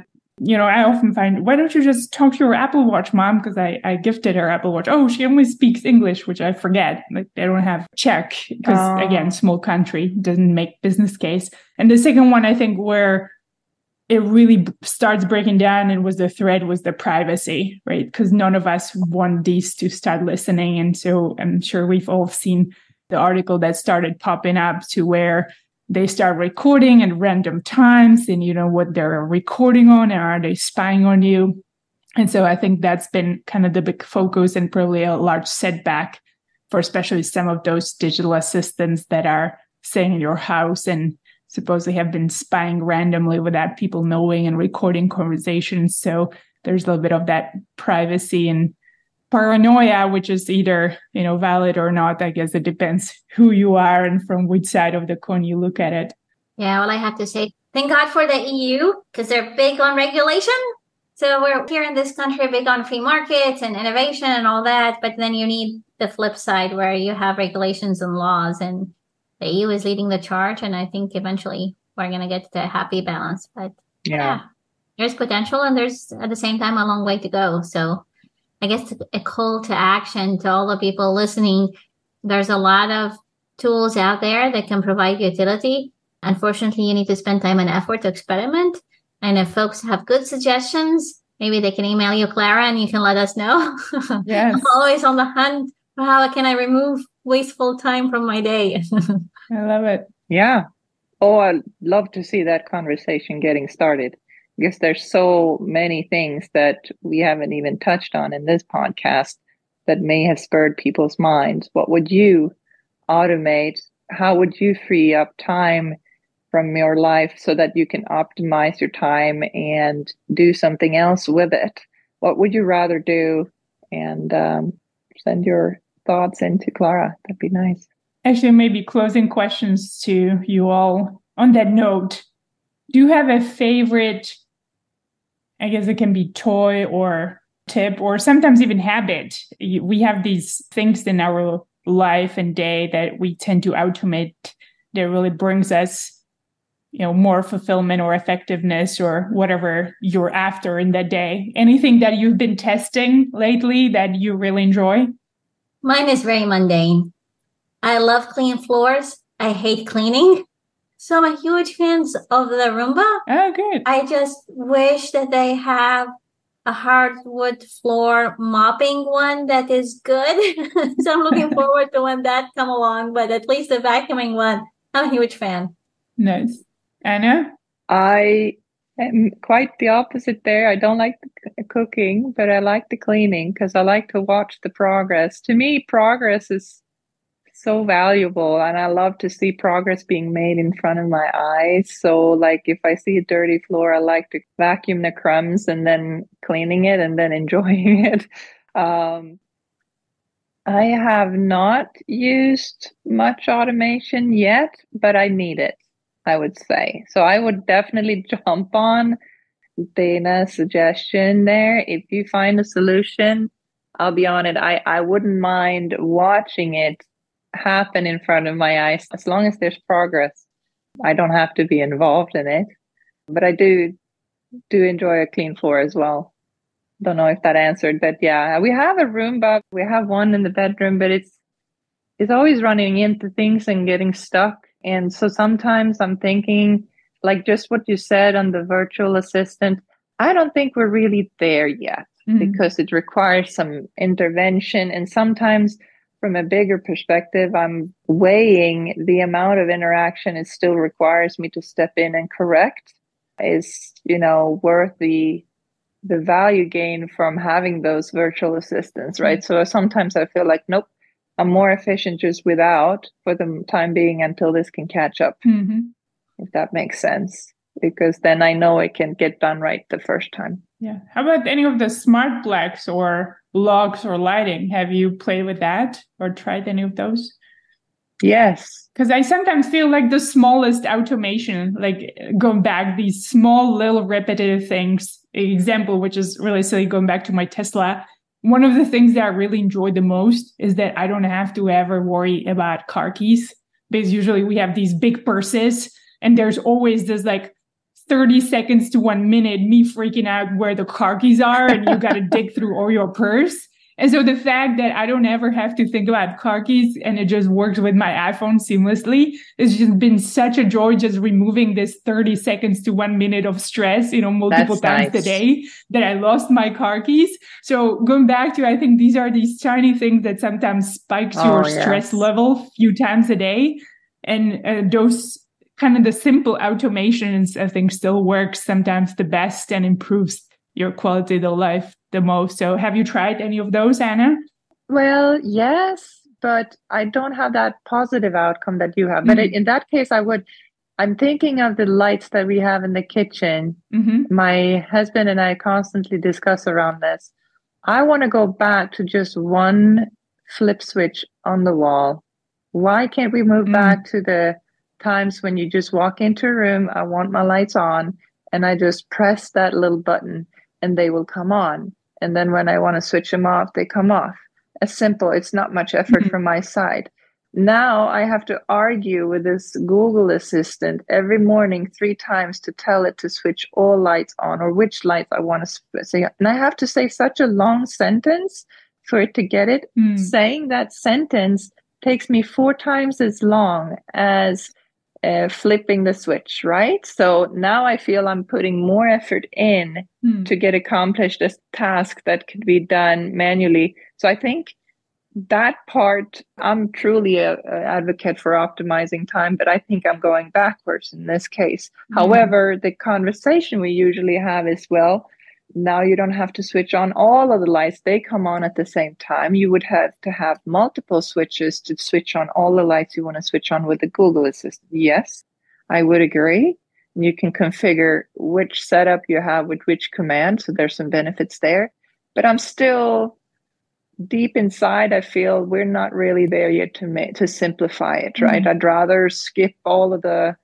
I often find, why don't you just talk to your Apple Watch, Mom? Because I gifted her Apple Watch. Oh, she only speaks English, which I forget. Like they don't have Czech because, again, small country, doesn't make business case. And the second one, I think, where it really starts breaking down and was the thread was the privacy, right? Because none of us want these to start listening. And so I'm sure we've all seen the article that started popping up to where they start recording at random times and you know what they're recording on and are they spying on you? And so I think that's been kind of the big focus and probably a large setback for especially some of those digital assistants that are staying in your house and supposedly have been spying randomly without people knowing and recording conversations. So there's a little bit of that privacy and paranoia, which is either, valid or not. I guess it depends who you are and from which side of the coin you look at it. Yeah, well, I have to say, thank God for the EU because they're big on regulation. So we're here in this country big on free markets and innovation and all that. But then you need the flip side where you have regulations and laws, and the EU is leading the charge. And I think eventually we're going to get to a happy balance. But yeah, there's potential and there's at the same time a long way to go. So I guess a call to action to all the people listening. There's a lot of tools out there that can provide utility. Unfortunately, you need to spend time and effort to experiment. And if folks have good suggestions, maybe they can email you, Clara, and you can let us know. Yes. I'm always on the hunt for how can I remove wasteful time from my day. I love it. Yeah. Oh, I'd love to see that conversation getting started. I guess there's so many things that we haven't even touched on in this podcast that may have spurred people's minds. What would you automate? How would you free up time from your life so that you can optimize your time and do something else with it? What would you rather do? And send your thoughts into Clara. That'd be nice. Actually, maybe closing questions to you all. On that note, do you have a favorite, I guess it can be toy or tip or sometimes even habit? We have these things in our life and day that we tend to automate that really brings us, more fulfillment or effectiveness or whatever you're after in that day. Anything that you've been testing lately that you really enjoy? Mine is very mundane. I love clean floors. I hate cleaning. So I'm a huge fan of the Roomba. Oh, good. I just wish that they have a hardwood floor mopping one that is good. So I'm looking forward to when that come along. But at least the vacuuming one, I'm a huge fan. Nice. Anna? I am quite the opposite there. I don't like the cooking, but I like the cleaning because I like to watch the progress. To me, progress is so valuable, and I love to see progress being made in front of my eyes. So like if I see a dirty floor, I like to vacuum the crumbs and then cleaning it and then enjoying it. I have not used much automation yet, but I need it, I would say. So I would definitely jump on Dana's suggestion there. If you find a solution, I'll be on it. I wouldn't mind watching it happen in front of my eyes as long as there's progress. I don't have to be involved in it, but I do enjoy a clean floor as well. Don't know if that answered, but yeah, we have a Roomba. We have one in the bedroom, but it's always running into things and getting stuck. And so sometimes I'm thinking, like just what you said on the virtual assistant, I don't think we're really there yet because it requires some intervention. And sometimes from a bigger perspective, I'm weighing the amount of interaction it still requires me to step in and correct is, worth the value gain from having those virtual assistants, right? So sometimes I feel like, nope, I'm more efficient just without for the time being until this can catch up, if that makes sense. Because then I know it can get done right the first time. Yeah. How about any of the smart plugs or logs or lighting? Have you played with that or tried any of those? Yes. Because I sometimes feel like the smallest automation, like going back, these small little repetitive things, example, which is really silly, going back to my Tesla. One of the things that I really enjoy the most is that I don't have to ever worry about car keys, because usually we have these big purses and there's always this like 30 seconds to 1 minute me freaking out where the car keys are and you got to dig through all your purse. And so the fact that I don't ever have to think about car keys and it just works with my iPhone seamlessly, it's just been such a joy just removing this 30 seconds to 1 minute of stress, multiple times a day that I lost my car keys. So going back to, I think these are these tiny things that sometimes spikes your stress level a few times a day. And those kind of the simple automations, I think, still works sometimes the best and improves your quality of life the most. So have you tried any of those, Anna? Well, yes, but I don't have that positive outcome that you have. But in that case, I'm thinking of the lights that we have in the kitchen. My husband and I constantly discuss around this. I want to go back to just one flip switch on the wall. Why can't we move back to the times when you just walk into a room, I want my lights on, and I just press that little button and they will come on. And then when I want to switch them off, they come off. As simple. It's not much effort from my side. Now I have to argue with this Google Assistant every morning 3 times to tell it to switch all lights on or which lights I want to say. And I have to say such a long sentence for it to get it. Saying that sentence takes me 4 times as long as flipping the switch, right? So now I feel I'm putting more effort in to get accomplished a task that could be done manually. So I think that part, I'm truly an advocate for optimizing time, but I think I'm going backwards in this case. However, the conversation we usually have is, well, now you don't have to switch on all of the lights. They come on at the same time. You would have to have multiple switches to switch on all the lights you want to switch on with the Google Assistant. Yes, I would agree. You can configure which setup you have with which command. So there's some benefits there. But I'm still deep inside, I feel we're not really there yet to simplify it, right? I'd rather skip all of the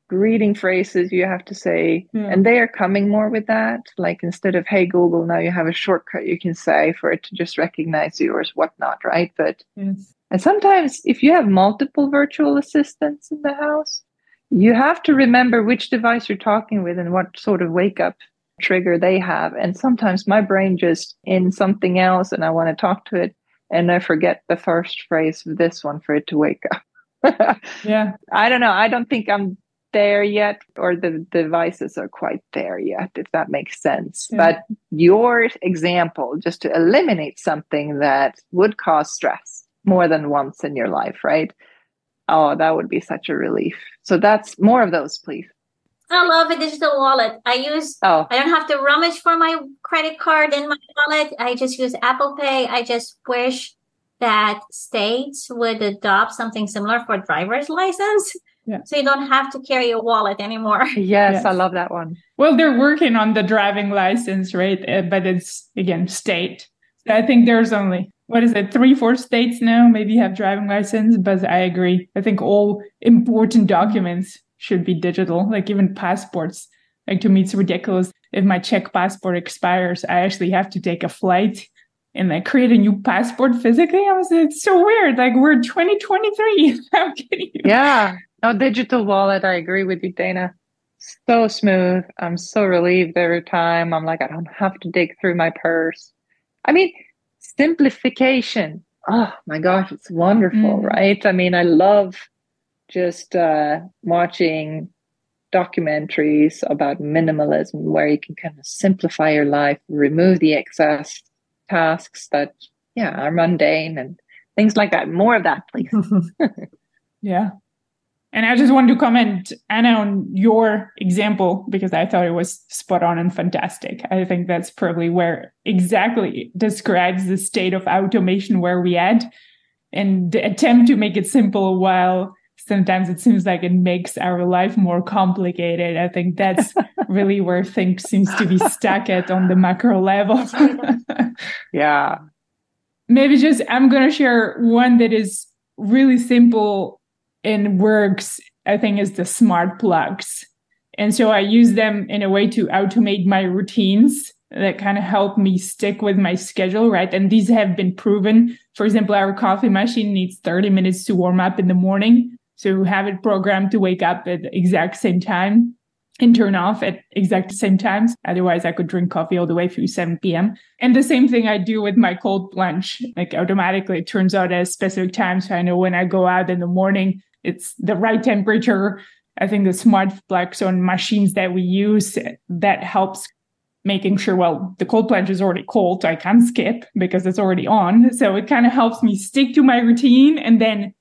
greeting phrases you have to say, and they are coming more with that. Like instead of "Hey Google," now you have a shortcut you can say for it to just recognize you or whatnot, right? But and sometimes if you have multiple virtual assistants in the house, you have to remember which device you're talking with and what sort of wake up trigger they have. And sometimes my brain just in something else and I want to talk to it and I forget the first phrase of this one for it to wake up. I don't know. I don't think I'm there yet, or the devices are quite there yet, if that makes sense. But your example, just to eliminate something that would cause stress more than once in your life, right? Oh, that would be such a relief. So that's more of those, please. I love a digital wallet. I don't have to rummage for my credit card in my wallet. I just use Apple Pay. I just wish that states would adopt something similar for driver's license. So you don't have to carry a wallet anymore. Yes, I love that one. Well, they're working on the driving license, right? But it's, again, state. So I think there's only, 3-4 states now maybe have driving license, but I agree. I think all important documents should be digital, like even passports. Like to me, it's ridiculous. If my Czech passport expires, I actually have to take a flight and like create a new passport physically. It's so weird. Like we're 2023. How can you? Yeah. No, digital wallet. I agree with you, Dana. So smooth. I'm so relieved every time. I'm like, I don't have to dig through my purse. I mean, simplification. Oh my gosh, it's wonderful, right? I mean, I love just watching documentaries about minimalism where you can kind of simplify your life, remove the excess tasks that are mundane and things like that. More of that, please. Yeah. And I just wanted to comment, Anna, on your example, because I thought it was spot on and fantastic. I think that's probably where exactly describes the state of automation where we at. and attempt to make it simple while sometimes it seems like it makes our life more complicated. I think that's really where things seems to be stuck at on the macro level. Yeah. Maybe just I'm going to share one that is really simple and works, I think, is the smart plugs. And so I use them in a way to automate my routines that kind of help me stick with my schedule, right? And these have been proven. For example, our coffee machine needs 30 minutes to warm up in the morning. So have it programmed to wake up at the exact same time and turn off at exact same times. Otherwise, I could drink coffee all the way through 7 p.m. And the same thing I do with my cold plunge. Like automatically it turns out at a specific time. So I know when I go out in the morning, it's the right temperature. I think the smart plugs on machines that we use, that helps making sure, well, the cold plunge is already cold, so I can't skip because it's already on. So it kind of helps me stick to my routine and then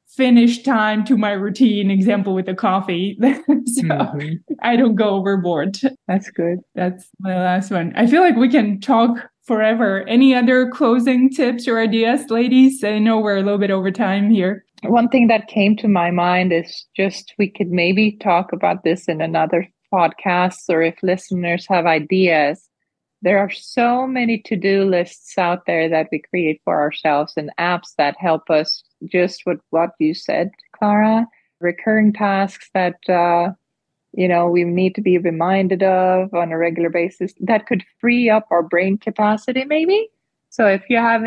finish time to my routine, example with the coffee. So I don't go overboard. That's good. That's my last one. I feel like we can talk forever. Any other closing tips or ideas, ladies? I know we're a little bit over time here. One thing that came to my mind is just we could maybe talk about this in another podcast, or if listeners have ideas. There are so many to-do lists out there that we create for ourselves and apps that help us just with what you said, Clara, recurring tasks that, we need to be reminded of on a regular basis that could free up our brain capacity maybe. So if you have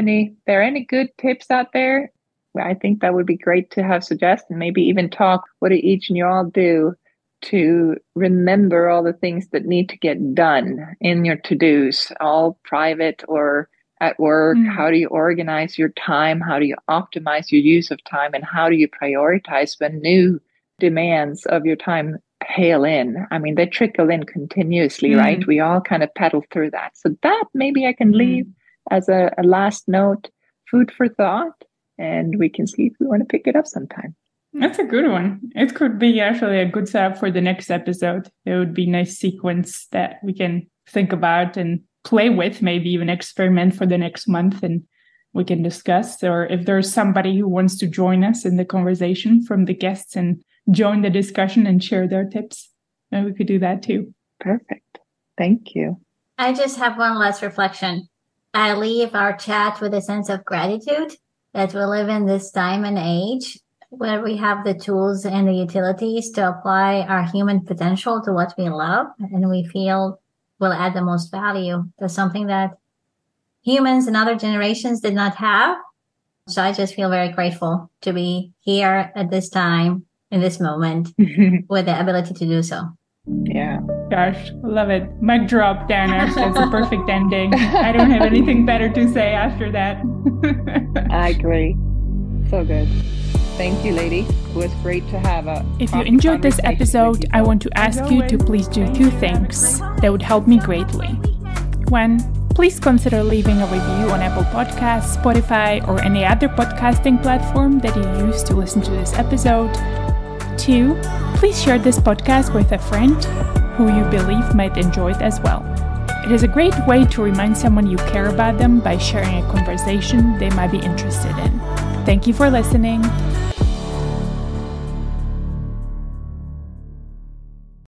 there are any good tips out there, I think that would be great to have suggested and maybe even talk what do each and you all do to remember all the things that need to get done in your to-dos, all private or at work. How do you organize your time? How do you optimize your use of time? And how do you prioritize when new demands of your time hail in? I mean, they trickle in continuously, right? We all kind of pedal through that. So that maybe I can leave as a last note, food for thought, and we can see if we want to pick it up sometime. That's a good one. It could be actually a good setup for the next episode. It would be a nice sequence that we can think about and play with, maybe even experiment for the next month, and we can discuss. Or if there's somebody who wants to join us in the conversation from the guests and join the discussion and share their tips, then we could do that too. Perfect. Thank you. I just have one last reflection. I leave our chat with a sense of gratitude that we live in this time and age where we have the tools and the utilities to apply our human potential to what we love and we feel will add the most value. That's something that humans and other generations did not have. So I just feel very grateful to be here at this time, in this moment, with the ability to do so. Yeah. Gosh, love it. Mic drop, Dana. That's a perfect ending. I don't have anything better to say after that. I agree. So good. Thank you, ladies. It was great to have a If you enjoyed this episode, I want to ask you to please do two things that would help me greatly. One, please consider leaving a review on Apple Podcasts, Spotify, or any other podcasting platform that you use to listen to this episode. Two, please share this podcast with a friend who you believe might enjoy it as well. It is a great way to remind someone you care about them by sharing a conversation they might be interested in. Thank you for listening.